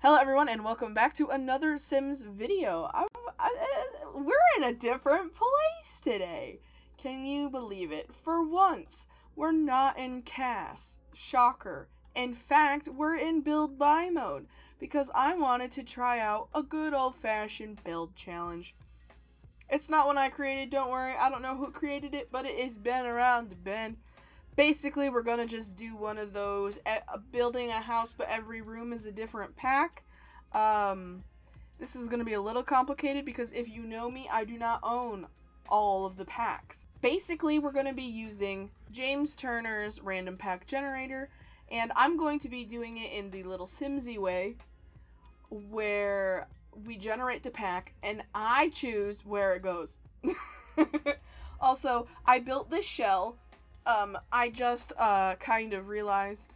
Hello everyone and welcome back to another Sims video. We're in a different place today. Can you believe it? For once, we're not in CAS. Shocker. In fact, we're in build buy mode because I wanted to try out a good old-fashioned build challenge. It's not one I created, don't worry. I don't know who created it, but it has been around the bend. Basically, we're gonna just do one of those, building a house, but every room is a different pack. This is gonna be a little complicated because if you know me, I do not own all of the packs. Basically, we're gonna be using James Turner's random pack generator, and I'm going to be doing it in the little Simsy way, where we generate the pack, and I choose where it goes. Also, I built this shell. I just, kind of realized,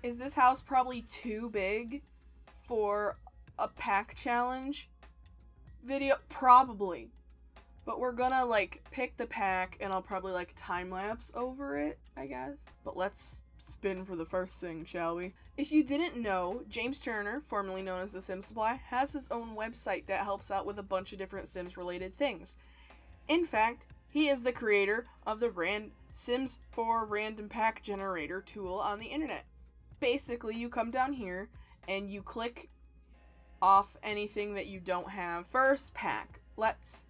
is this house probably too big for a pack challenge video? Probably. But we're gonna, like, pick the pack, and I'll probably, like, time-lapse over it, I guess. But let's spin for the first thing, shall we? If you didn't know, James Turner, formerly known as The Sim Supply, has his own website that helps out with a bunch of different Sims-related things. In fact, he is the creator of the Sims 4 random pack generator tool on the internet. Basically, you come down here and you click off anything that you don't have. First pack. Let's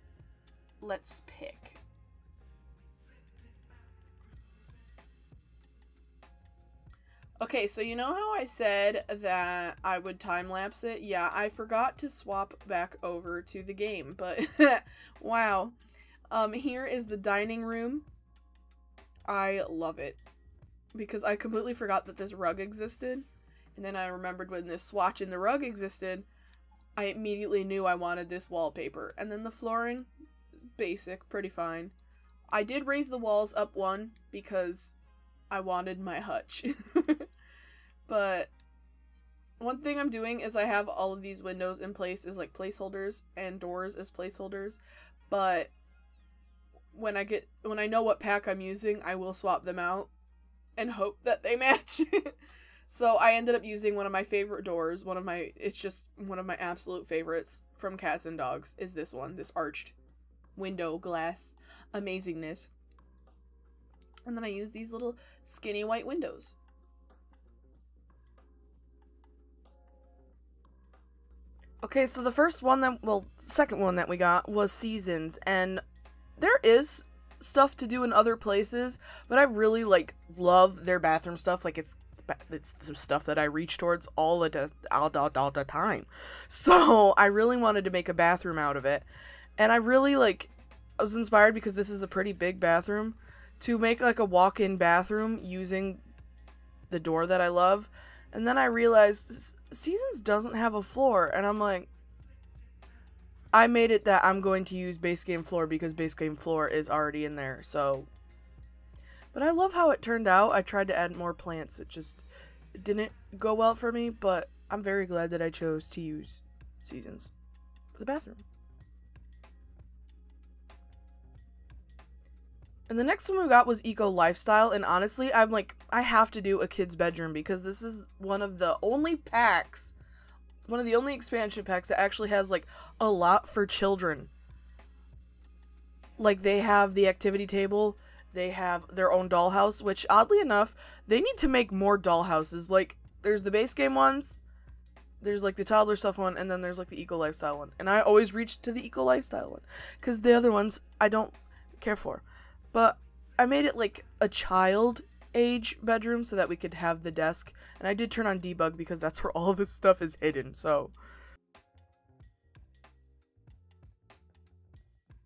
pick. Okay, so you know how I said that I would time-lapse it? Yeah, I forgot to swap back over to the game, but wow. Here is the dining room. I love it because I completely forgot that this rug existed, and then I remembered when this swatch in the rug existed, I immediately knew I wanted this wallpaper. And then the flooring, basic, pretty fine. I did raise the walls up one because I wanted my hutch. But one thing I'm doing is I have all of these windows in place as like placeholders and doors as placeholders, but when I know what pack I'm using, I will swap them out and hope that they match. So I ended up using one of my favorite doors, it's just one of my absolute favorites from Cats and Dogs is this one, this arched window glass amazingness. And then I use these little skinny white windows. Okay, so the second one that we got was Seasons, and there is stuff to do in other places, but I really, love their bathroom stuff. Like, it's the stuff that I reach towards all the time. So, I really wanted to make a bathroom out of it. And I really, I was inspired because this is a pretty big bathroom to make, a walk-in bathroom using the door that I love. And then I realized Seasons doesn't have a floor, and I'm like, I made it that I'm going to use base game floor because base game floor is already in there, so. But I love how it turned out. I tried to add more plants. It didn't go well for me, but I'm very glad that I chose to use Seasons for the bathroom. And the next one we got was Eco Lifestyle, and honestly, I'm like, I have to do a kid's bedroom because this is one of the only expansion packs that actually has, a lot for children. Like, they have the activity table, they have their own dollhouse, which, oddly enough, they need to make more dollhouses. Like, there's the base game ones, there's, the toddler stuff one, and then there's, the Eco Lifestyle one. And I always reach to the Eco Lifestyle one, because the other ones I don't care for. But I made it, a child age bedroom so that we could have the desk. And I did turn on debug because that's where all this stuff is hidden, so.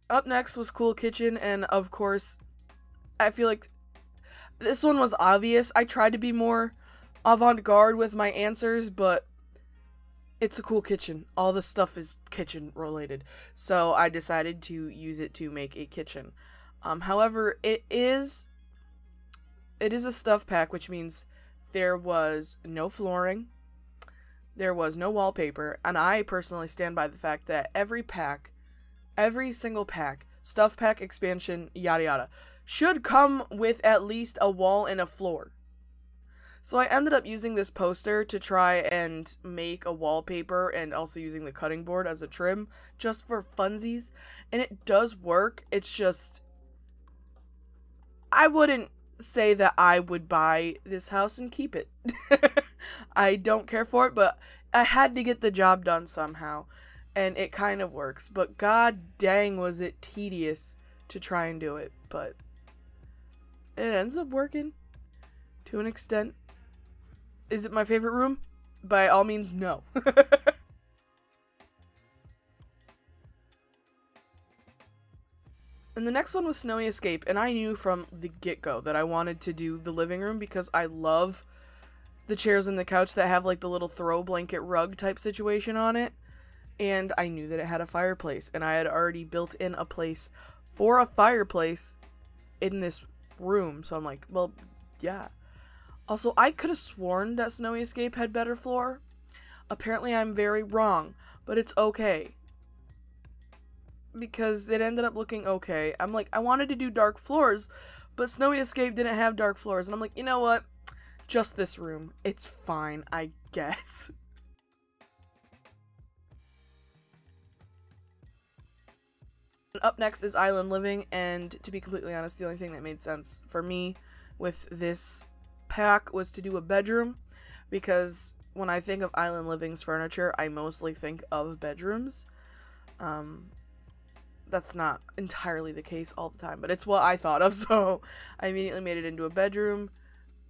Up next was Cool Kitchen, and of course, I feel like this one was obvious. I tried to be more avant-garde with my answers, but it's a cool kitchen. All the stuff is kitchen related. So I decided to use it to make a kitchen. However, it is a stuff pack, which means there was no flooring, there was no wallpaper, and I personally stand by the fact that every single pack, stuff pack, expansion, yada yada, should come with at least a wall and a floor. So I ended up using this poster to try and make a wallpaper and also using the cutting board as a trim just for funsies. And it does work. It's just, I wouldn't say that I would buy this house and keep it. I don't care for it, but I had to get the job done somehow. And it kind of works. But god dang was it tedious to try and do it. But it ends up working to an extent. Is it my favorite room? By all means, no. And the next one was Snowy Escape, and I knew from the get-go that I wanted to do the living room because I love the chairs and the couch that have like the little throw blanket rug type situation on it. And I knew that it had a fireplace, and I had already built in a place for a fireplace in this room, so I'm like, well, yeah. Also, I could have sworn that Snowy Escape had better floor. Apparently, I'm very wrong, but it's okay. Because it ended up looking okay. I'm like, I wanted to do dark floors, but Snowy Escape didn't have dark floors. And I'm like, you know what? Just this room. It's fine, I guess. Up next is Island Living, and to be completely honest, the only thing that made sense for me with this pack was to do a bedroom, because when I think of Island Living's furniture, I mostly think of bedrooms. That's not entirely the case all the time, but it's what I thought of, so I immediately made it into a bedroom.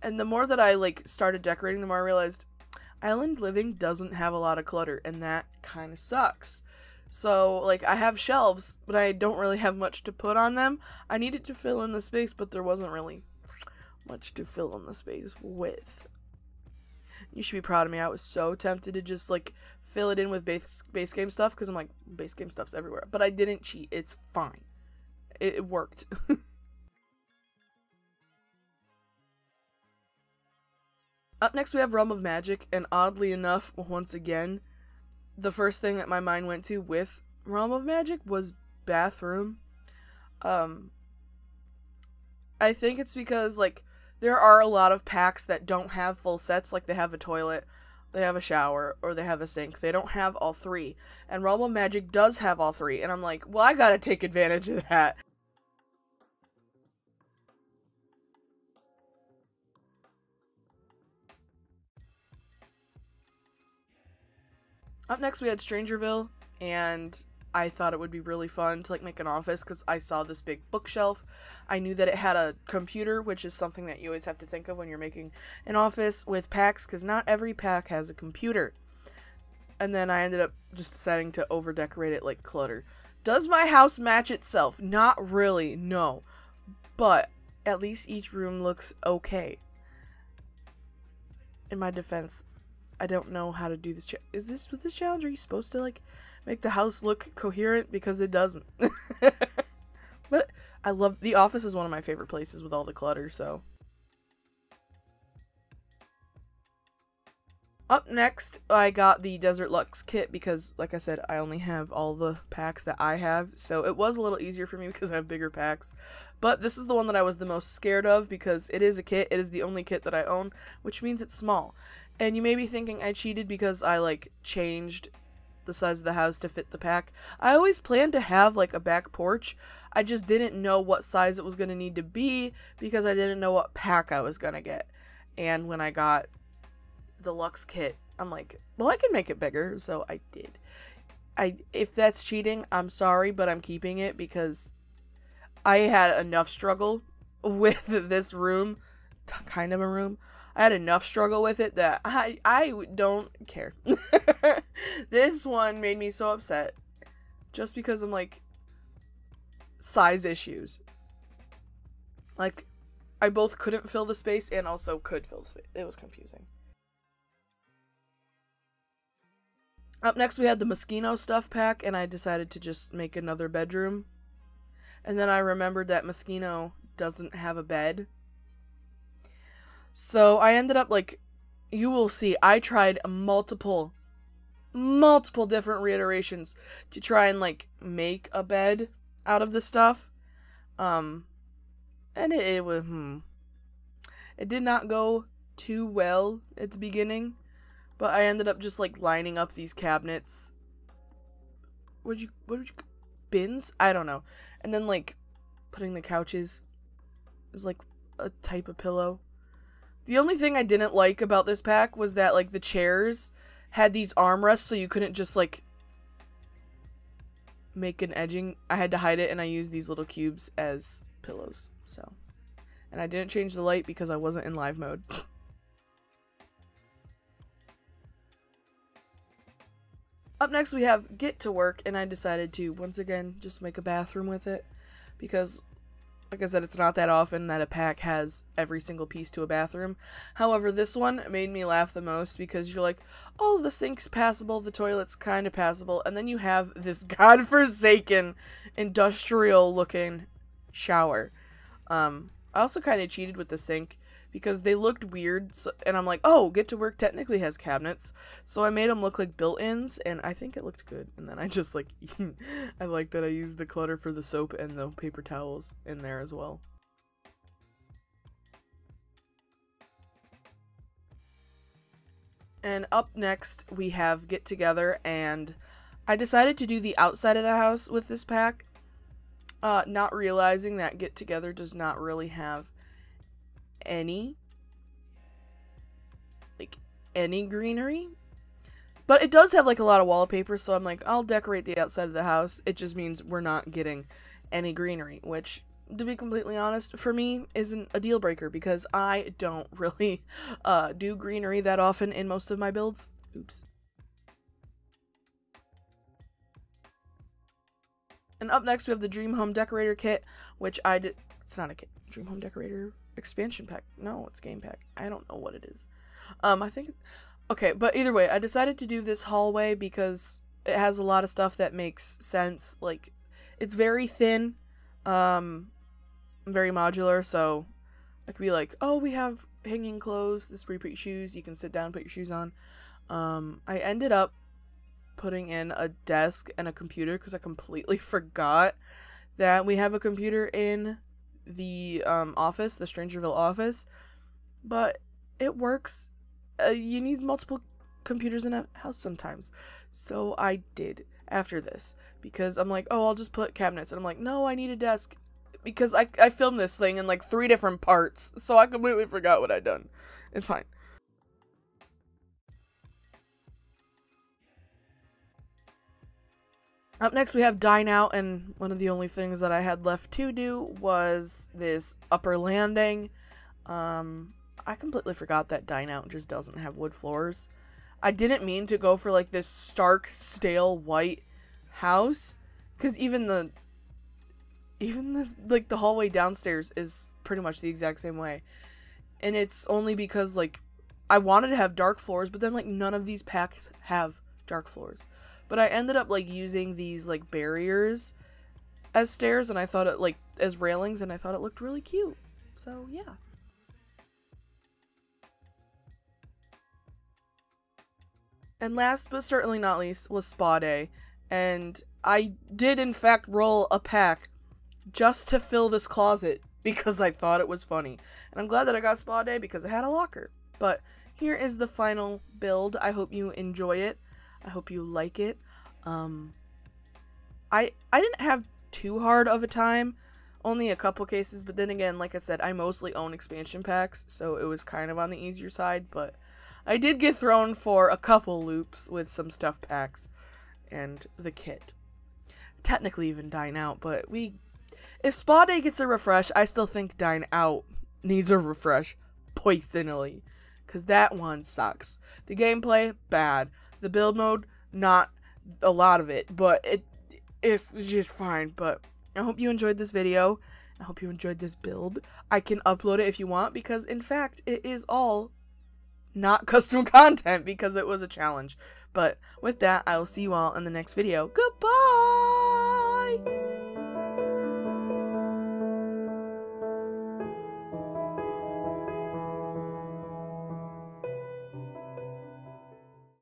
And the more that I like started decorating, the more I realized Island Living doesn't have a lot of clutter, and that kind of sucks. So, like, I have shelves, but I don't really have much to put on them. I needed to fill in the space, but there wasn't really much to fill in the space with. You should be proud of me. I was so tempted to just, like, fill it in with base game stuff, because I'm like, base game stuff's everywhere. But I didn't cheat. It's fine. It worked. Up next, we have Realm of Magic, and oddly enough, once again, the first thing that my mind went to with Realm of Magic was bathroom. I think it's because, like, there are a lot of packs that don't have full sets, like they have a toilet, they have a shower, or they have a sink. They don't have all three. And Realm of Magic does have all three, and I'm like, well, I gotta take advantage of that. Up next, we had Strangerville, and I thought it would be really fun to like make an office because I saw this big bookshelf. I knew that it had a computer, which is something that you always have to think of when you're making an office with packs, because not every pack has a computer. And then I ended up just deciding to over decorate it like clutter. Does my house match itself? Not really, no. But at least each room looks okay. In my defense, I don't know how to do this. Is this with this challenge? Are you supposed to like make the house look coherent? Because it doesn't. But I love the office is one of my favorite places with all the clutter. So up next, I got the Desert Luxe kit because, like I said, I only have all the packs that I have. So it was a little easier for me because I have bigger packs. But this is the one that I was the most scared of because it is a kit. It is the only kit that I own, which means it's small. And you may be thinking I cheated because I, like, changed the size of the house to fit the pack. I always planned to have, like, a back porch. I just didn't know what size it was going to need to be because I didn't know what pack I was going to get. And when I got the Luxe kit, I'm like, well, I can make it bigger, so I did. If that's cheating, I'm sorry, but I'm keeping it because I had enough struggle with this room, kind of a room. I had enough struggle with it that I don't care. This one made me so upset just because I'm like, size issues. Like, I both couldn't fill the space and also could fill the space. It was confusing. Up next, we had the Moschino stuff pack, and I decided to just make another bedroom. And then I remembered that Moschino doesn't have a bed. So I ended up, like, you will see, I tried multiple different reiterations to try and, like, make a bed out of the stuff. And it was, it did not go too well at the beginning, but I ended up just like lining up these cabinets. Bins? I don't know. And then like putting the couches is like a type of pillow. The only thing I didn't like about this pack was that like the chairs had these armrests, so you couldn't just like make an edging. I had to hide it, and I used these little cubes as pillows. So, and I didn't change the light because I wasn't in live mode. Up next we have Get to Work, and I decided to once again just make a bathroom with it because, like I said, it's not that often that a pack has every single piece to a bathroom. However, this one made me laugh the most because you're like, oh, the sink's passable, the toilet's kind of passable, and then you have this godforsaken industrial looking shower. I also kind of cheated with the sink because they looked weird, and I'm like, oh, Get to Work technically has cabinets, so I made them look like built-ins, and I think it looked good. And then I just like I like that I used the clutter for the soap and the paper towels in there as well. And up next we have Get Together, and I decided to do the outside of the house with this pack, not realizing that Get Together does not really have any greenery, but it does have like a lot of wallpaper, so I'm like, I'll decorate the outside of the house. It just means we're not getting any greenery, which, to be completely honest, for me isn't a deal breaker because I don't really do greenery that often in most of my builds. Oops. And up next we have the Dream Home Decorator Kit, which I did. It's not a kit. Dream Home Decorator expansion pack. No, it's game pack. I don't know what it is. I think, okay, but either way, I decided to do this hallway because it has a lot of stuff that makes sense. Like, it's very thin, very modular, so I could be like, oh, we have hanging clothes, this is where you put your shoes, you can sit down, put your shoes on. I ended up putting in a desk and a computer because I completely forgot that we have a computer in the office, the Strangerville office, but it works. You need multiple computers in a house sometimes, so I did after this because I'm like, oh, I'll just put cabinets, and I'm like, no, I need a desk because I filmed this thing in like 3 different parts, so I completely forgot what I'd done. It's fine. Up next we have Dine Out, and one of the only things that I had left to do was this upper landing. I completely forgot that Dine Out just doesn't have wood floors. I didn't mean to go for like this stark, stale white house, because even this, like, the hallway downstairs is pretty much the exact same way. And it's only because like I wanted to have dark floors, but then like none of these packs have dark floors. But I ended up like using these like barriers as stairs, and I thought it like as railings, and I thought it looked really cute. So yeah. And last but certainly not least was Spa Day, and I did in fact roll a pack just to fill this closet because I thought it was funny. And I'm glad that I got Spa Day because it had a locker. But here is the final build. I hope you enjoy it. I hope you like it. I didn't have too hard of a time, only a couple cases, but then again, like I said, I mostly own expansion packs, so it was kind of on the easier side, but I did get thrown for a couple loops with some stuff packs and the kit. Technically even Dine Out, but if Spa Day gets a refresh, I still think Dine Out needs a refresh poisonally, because that one sucks. The gameplay, bad. The build mode, not a lot of it, but it's just fine. But I hope you enjoyed this video. I hope you enjoyed this build. I can upload it if you want, because in fact it is all not custom content because it was a challenge. But with that, I will see you all in the next video. Goodbye!